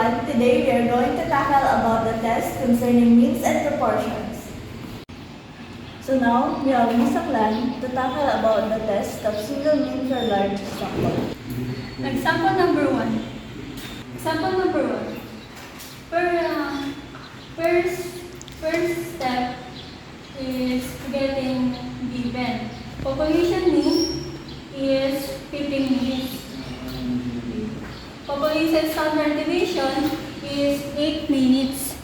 everyone. Today we are going to tackle about the test concerning means and proportions. So now we have Ms. Aklan to tackle about the test of single mean for large sample. Example number 1. Example number 1. First step is getting given. Population mean is 15 minutes. Population standard deviation is 8 minutes.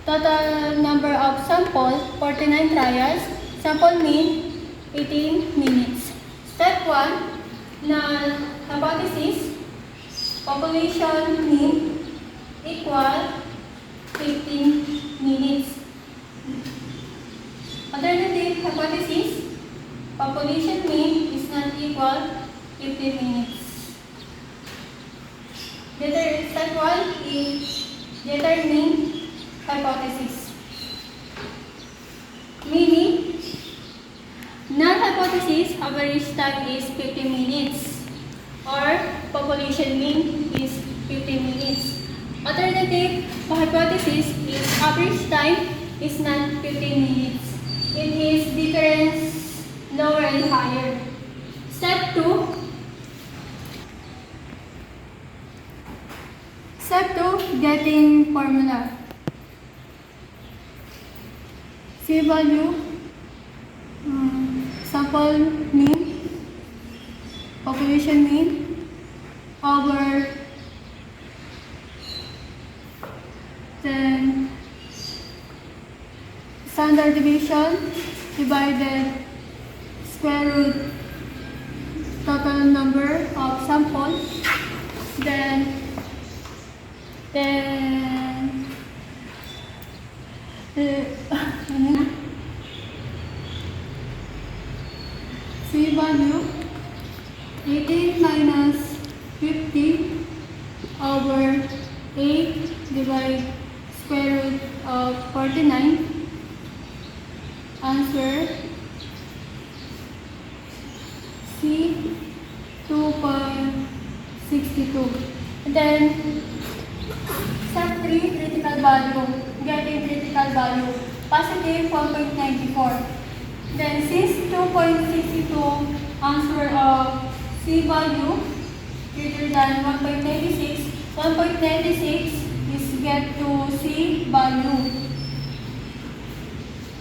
Total number of sample, 49 trials. Sample mean, 18 minutes. Step 1, null hypothesis. Population mean equal 15 minutes. Alternative hypothesis. Population mean is not equal 15 minutes. Step 1 is determine hypothesis. Meaning, null hypothesis average time is 15 minutes or population mean is 15 minutes. Alternative hypothesis is average time is not 15 minutes. It is difference lower and higher. Step 2. Step 2, getting formula. C value, sample mean, population mean, over then standard deviation divided square root total number of sample, then C value 18 minus 50 over 8 divide square root of 49. Answer C 2.62. Then step 3, critical value. Getting critical value. Positive 1.94. Then since 2.62 answer of C value greater than 1.96, 1.96 is get to C value.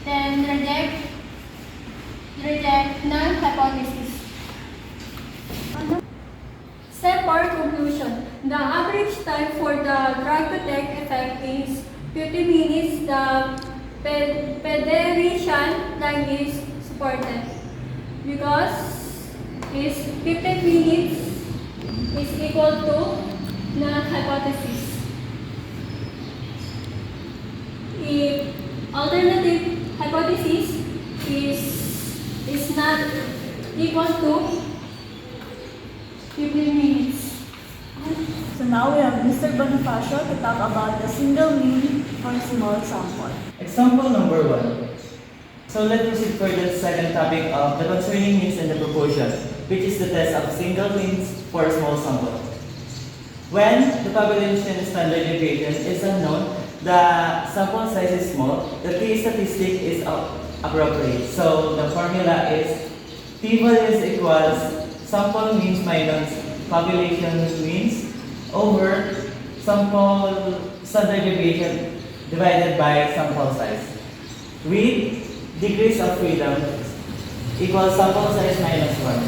Then reject null hypothesis. Step 4, conclusion. The average time for the drug to take effect is 50 minutes. The pediatrician time is supported because is 15 minutes is equal to null hypothesis. If alternative hypothesis is not equal to 15 minutes. So now we have Mr. Bonifacio to talk about the single mean for small sample. Example number 1. So let's proceed for the second topic of the concerning means and the proportion, which is the test of single means for a small sample. When the population standard deviation is unknown, the sample size is small, the t-statistic is appropriate. So the formula is t-values equals sample means minus population means over sample standard deviation divided by sample size with degrees of freedom equals sample size minus 1.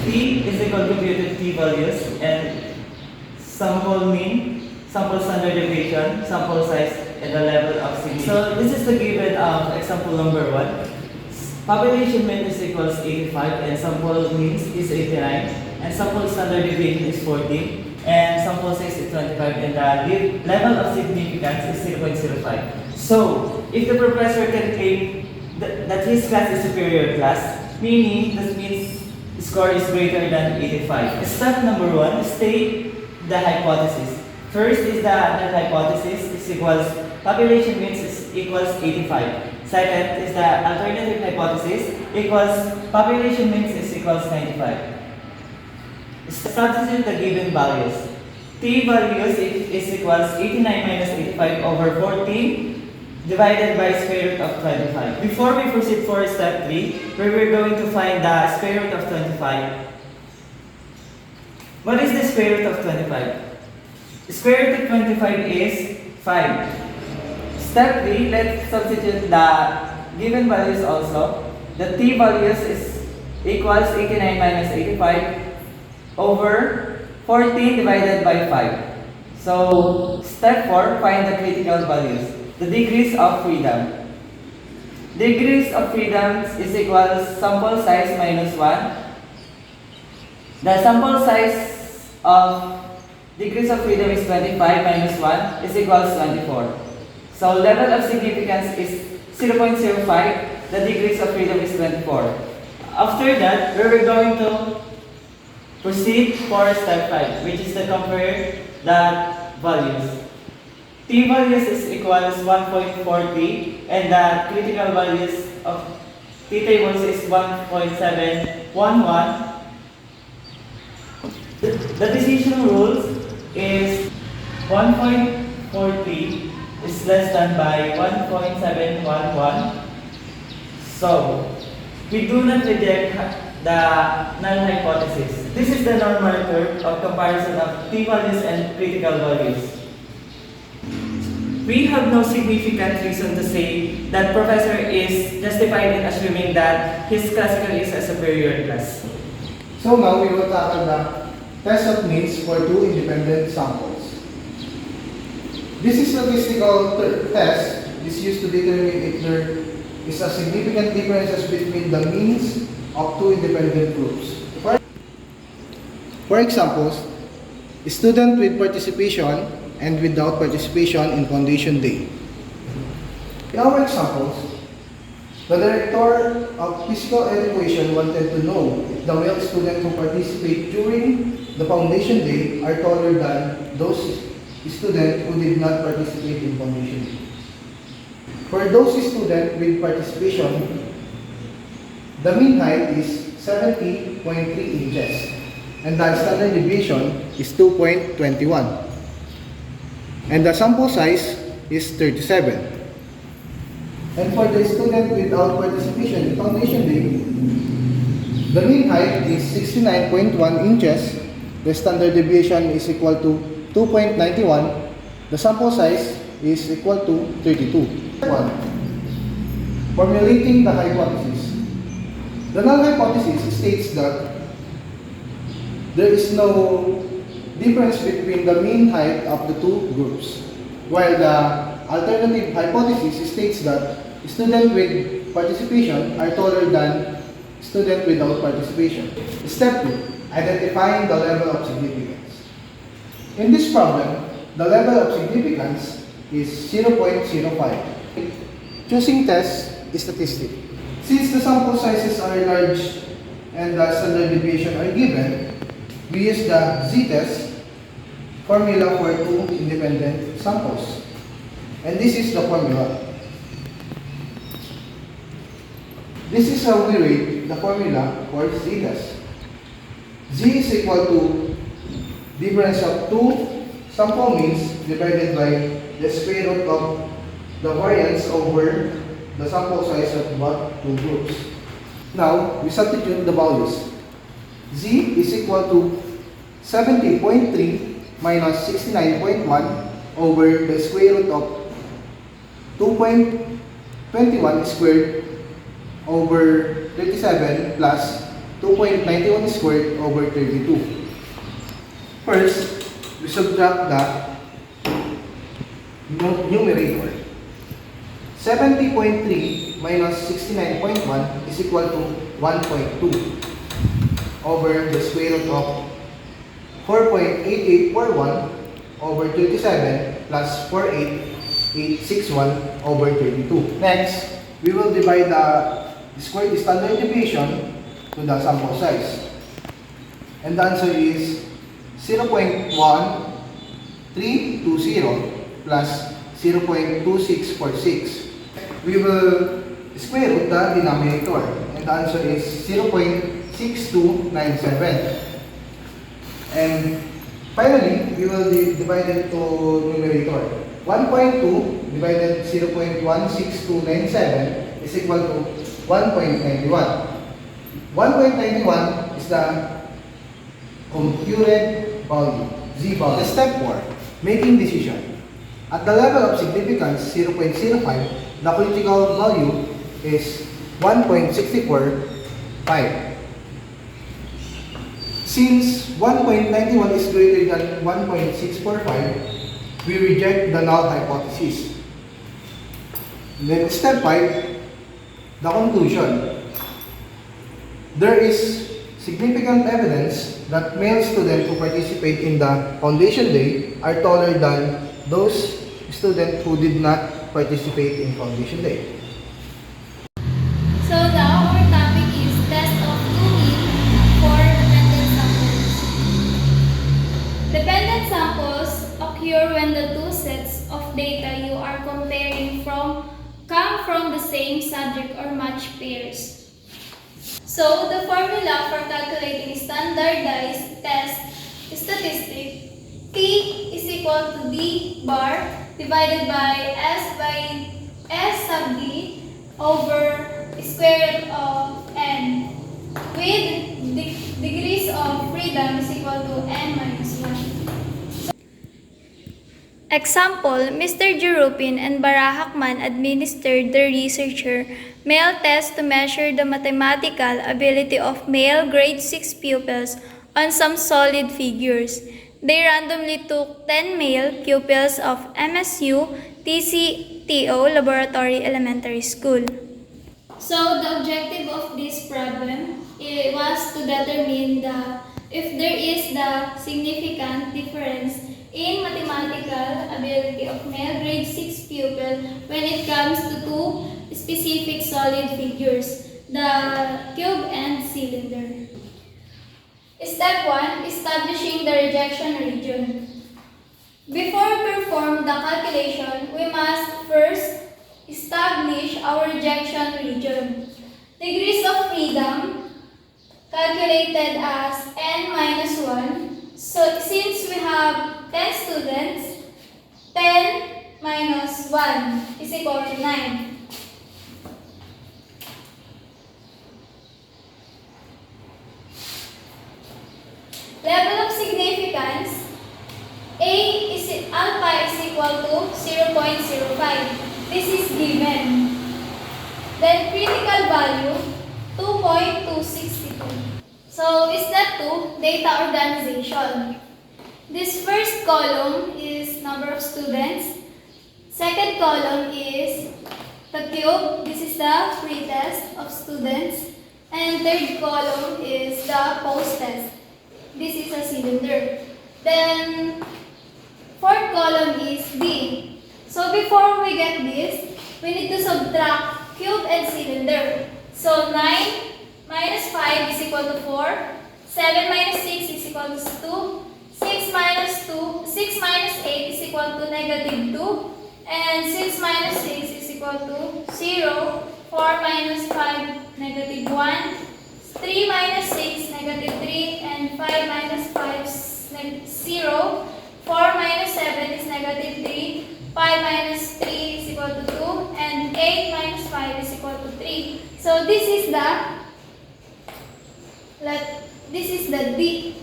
T is equal to computed t values and sample mean, sample standard deviation, sample size, and the level of significance. So this is the given example number 1. Population mean is equals 85 and sample means is 89 and sample standard deviation is 40 and sample size is 25 and the level of significance is 0.05. So if the professor can claim that his class is superior class, meaning this means score is greater than 85. Step number 1, state the hypothesis. First is the null hypothesis is equals population means is equals 85. Second is the alternative hypothesis equals population means is equals 95. Substitute the given values. T values is equals 89 minus 85 over 14 divided by square root of 25. Before we proceed for step 3, where we're going to find the square root of 25. What is the square root of 25? The square root of 25 is 5. Step 3, let's substitute the given values also. The T values is equals 89 minus 85 over 14 divided by 5. So, step 4, find the critical values. The degrees of freedom. Degrees of freedom is equals sample size minus 1. The sample size of degrees of freedom is 25 minus 1 is equals 24. So, level of significance is 0.05. The degrees of freedom is 24. After that, we're going to proceed for step 5, which is to compare the values. T values is equals 1.40 and the critical values of T tables is 1.711. The decision rules is 1.40 is less than by 1.711. So, we do not reject the null hypothesis. This is the normal curve of comparison of T values and critical values. We have no significant reason to say that professor is justified in assuming that his classical is a superior class. So now we will tackle the test of means for two independent samples. This is statistical test is used to determine if there is a significant differences between the means of two independent groups. For examples, student with participation and without participation in foundation day. In our examples, the director of physical education wanted to know if the male students who participate during the foundation day are taller than those students who did not participate in foundation day. For those students with participation, the mean height is 70.3 inches and the standard deviation is 2.21 and the sample size is 37. And for the student without participation in foundation day, the mean height is 69.1 inches, the standard deviation is equal to 2.91, the sample size is equal to 32. 1. Formulating the hypothesis. The null hypothesis states that there is no difference between the mean height of the two groups, while the alternative hypothesis states that students with participation are taller than students without participation. Step 2. Identifying the level of significance. In this problem, the level of significance is 0.05. Choosing test statistic. Since the sample sizes are large and the standard deviation are given, we use the z-test formula for two independent samples. And this is the formula. This is how we rate the formula for z-test. Z is equal to difference of two sample means divided by the square root of the variance over the sample size of what two groups. Now, we substitute the values. Z is equal to 70.3 minus 69.1 over the square root of 2.21 squared over 37 plus 2.91 squared over 32. First, we subtract the numerator. 70.3 minus 69.1 is equal to 1.2 over the square root of 4.8841 over 37 plus 48861 over 32. Next, we will divide the squared standard deviation to the sample size. And the answer is 0.1320 plus 0.2646. We will square root the denominator, and the answer is 0.6297. And Finally, we will divide it to numerator. 1.2 divided 0.16297 is equal to 1.91. 1.91 is the computed value, Z value. Step 4, making decision. At the level of significance 0.05, the critical value is 1.645. Since 1.91 is greater than 1.645, we reject the null hypothesis. Then step 5, the conclusion. There is significant evidence that male students who participate in the foundation day are taller than those students who did not participate in foundation day. So now our topic is test of two mean for dependent samples. Dependent samples occur when the two sets of data you are comparing come from the same subject or match pairs. So the formula for calculating standardized test statistic T is equal to D bar divided by S sub D over square root of N with degrees of freedom is equal to N minus 1. Example, Mr. Jerupin and Barahakman administered the researcher male test to measure the mathematical ability of male grade 6 pupils on some solid figures. They randomly took 10 male pupils of MSU TCTO Laboratory Elementary School. So the objective of this problem was to determine if there is the significant difference in mathematical ability of male grade 6 pupil when it comes to two specific solid figures, the cube and cylinder. Step 1, establishing the rejection region. Before we perform the calculation, we must first establish our rejection region. Degrees of freedom calculated as N minus 1. So since we have 10 students, 10 minus 1 is equal to 9. Level of significance, alpha is equal to 0.05. This is given. Then critical value, 2.262. So step 2, data organization. This first column is number of students. Second column is the cube. This is the pre-test of students. And third column is the post-test. This is a cylinder. Then fourth column is D. So before we get this, we need to subtract cube and cylinder. So 9 minus 5 is equal to 4. 7 minus 6 is equal to 2. 6 minus 8 is equal to negative 2. And 6 minus 6 is equal to 0. 4 minus 5, negative 1. 3 minus 6, negative 3. And 5 minus 5, 0. 4 minus 7 is negative 3. 5 minus 3 is equal to 2. And 8 minus 5 is equal to 3. So this is the D.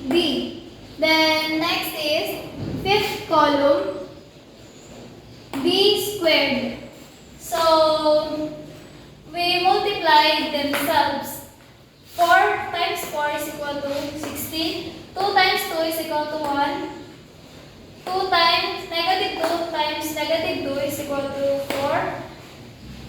Then next is fifth column, B squared. So we multiply themselves. 4 times 4 is equal to 16. 2 times 2 is equal to 1. 2 times negative 2 times negative 2 is equal to 4.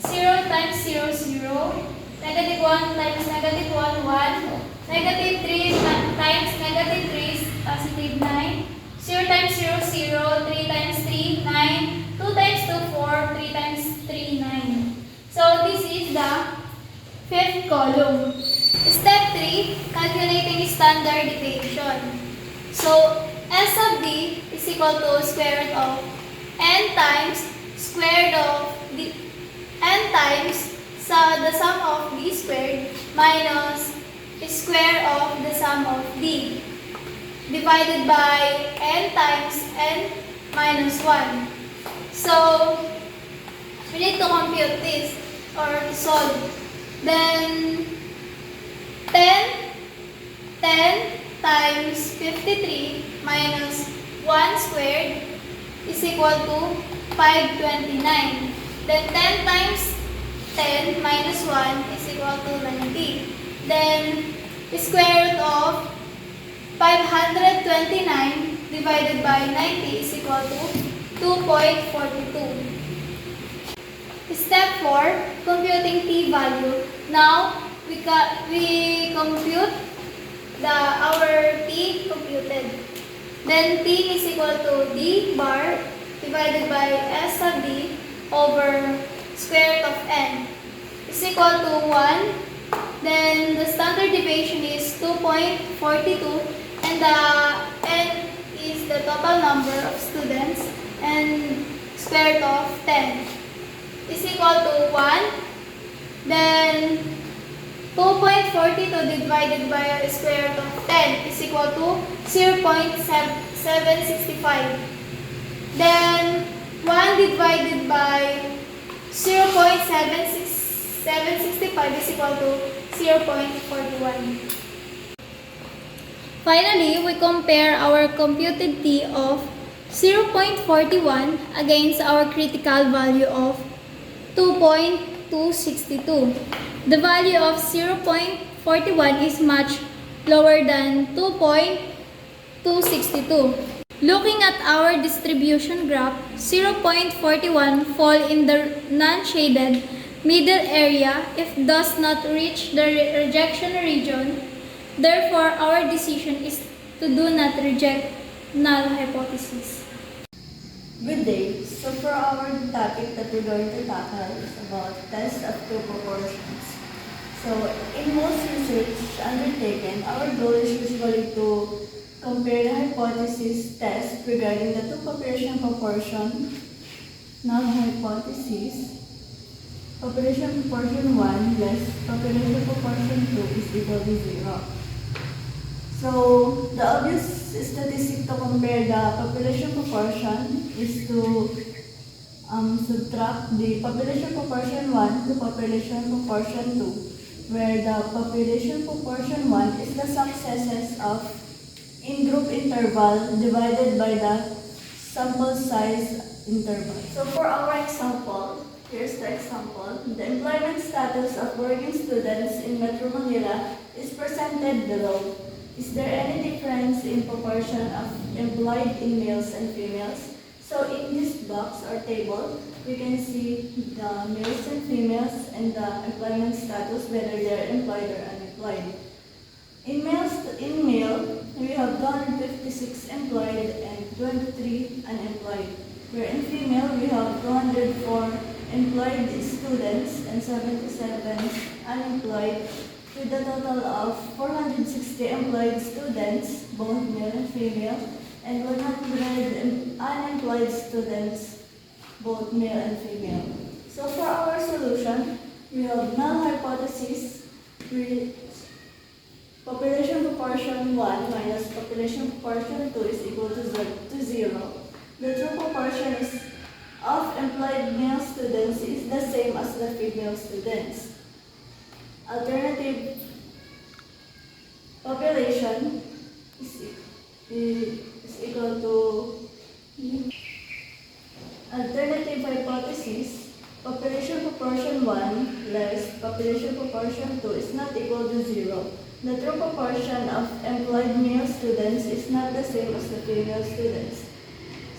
0 times 0, 0. Negative 1 times negative 1, 1. Negative 3 times negative 3 is positive 9. 0 times 0, 0. 3 times 3, 9. 2 times 2, 4. 3 times 3, 9. So this is the fifth column. Step 3, calculating standard deviation. So S of D is equal to square root of N times square root of the N times the sum of D squared minus square of the sum of D. divided by n times n minus 1. So, we need to compute this or to solve. Then, 10 times 53 minus 1 squared is equal to 529. Then 10 times 10 minus 1 is equal to 90. Then the square root of 529 divided by 90 is equal to 2.42. Step 4, computing t value. Now we compute our t computed. Then t is equal to d bar divided by s sub d over square root of n is equal to 1. Then the standard deviation is 2.42 and the n is the total number of students and square root of 10 is equal to 1. Then 2.42 divided by square root of 10 is equal to 0.765. Then 1 divided by 0.765 is equal to 0.41. Finally, we compare our computed t of 0.41 against our critical value of 2.262. The value of 0.41 is much lower than 2.262. Looking at our distribution graph, 0.41 fall in the non-shaded middle area if does not reach the rejection region. Therefore, our decision is to do not reject null hypothesis. Good day. So for our topic that we're going to tackle is about test of two proportions. So in most research undertaken, our goal is usually to compare the hypothesis test regarding the two population proportion, null hypothesis, population proportion 1 less population proportion 2 is equal to 0. So the obvious statistic to compare the population proportion is to subtract the population proportion 1 to population proportion 2, where the population proportion 1 is the successes of in-group interval divided by the sample size interval. So for our example, here's the example. The employment status of working students in Metro Manila is presented below. Is there any difference in proportion of employed in males and females? So in this box or table, we can see the males and females and the employment status, whether they're employed or unemployed. In male, we have 256 employed and 23 unemployed. Where in female, we have 204 employed students and 77 unemployed, with a total of 460 employed students, both male and female, and 100 unemployed students, both male and female. So for our solution, we have null hypothesis, population proportion 1 minus population proportion 2 is equal to 0. The true proportion of employed male students is the same as the female students. Alternative population is equal to alternative hypothesis, population proportion 1 less population proportion 2 is not equal to 0. The true proportion of employed male students is not the same as the female students.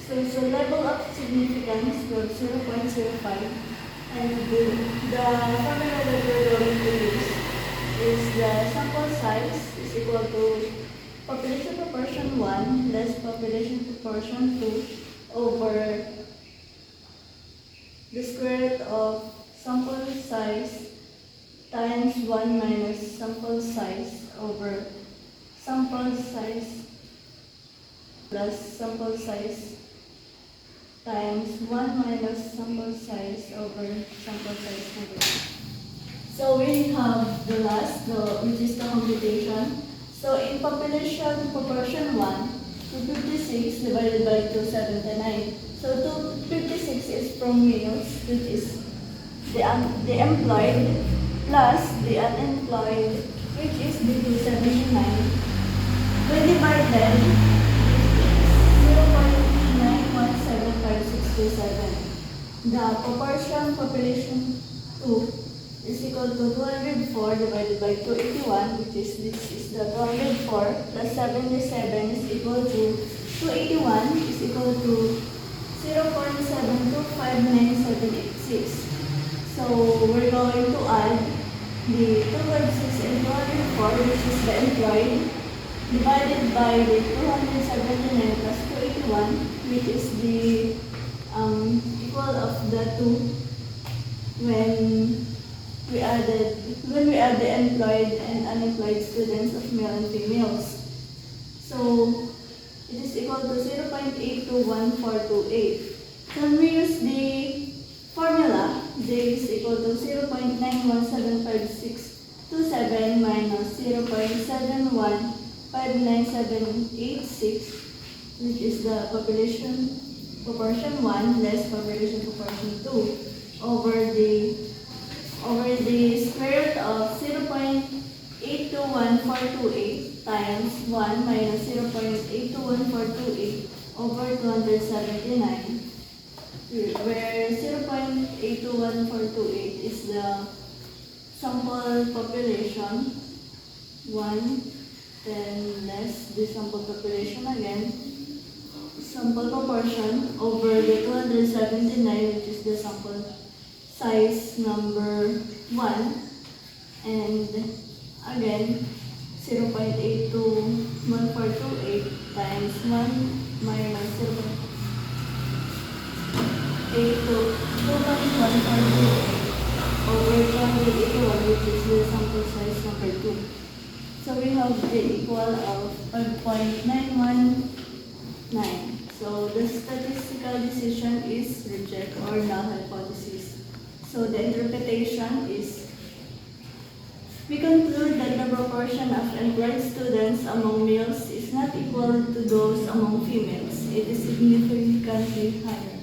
So level of significance was 0.05, and the formula that we're going to use is the sample size is equal to population proportion 1 less population proportion 2 over the square root of sample size times 1 minus sample size over sample size plus sample size times 1 minus sample size over sample size number. So we have the last, which is the computation. So in population proportion 256 divided by 279. So 256 is from males, which is the employed, plus the unemployed, which is the 279. When divided, 0.917567. The proportion population 2 is equal to 204 divided by 281, which is this is the 204 plus 77 is equal to 281 is equal to 0.7259786. So we're going to add the 206 and 204, which is the employed, divided by the 279 plus 281, which is the equal of the two when we add the employed and unemployed students of male and females. So it is equal to 0.821428. So when we use the formula, J is equal to 0.917567 minus 0.7159786, which is the population proportion 1 less population proportion 2 over the square root of 0.821428 times 1 minus 0.821428 over 279, where 0.821428 is the sample population 1, then less the sample population again, sample proportion over the 279, which is the sample size number 1, and again 0.821428 times 1 minus 0.821428 over 281, which is the sample size number 2. So we have the equal of 5.919. So the statistical decision is reject or null hypothesis. So the interpretation is, we conclude that the proportion of employed students among males is not equal to those among females. It is significantly higher.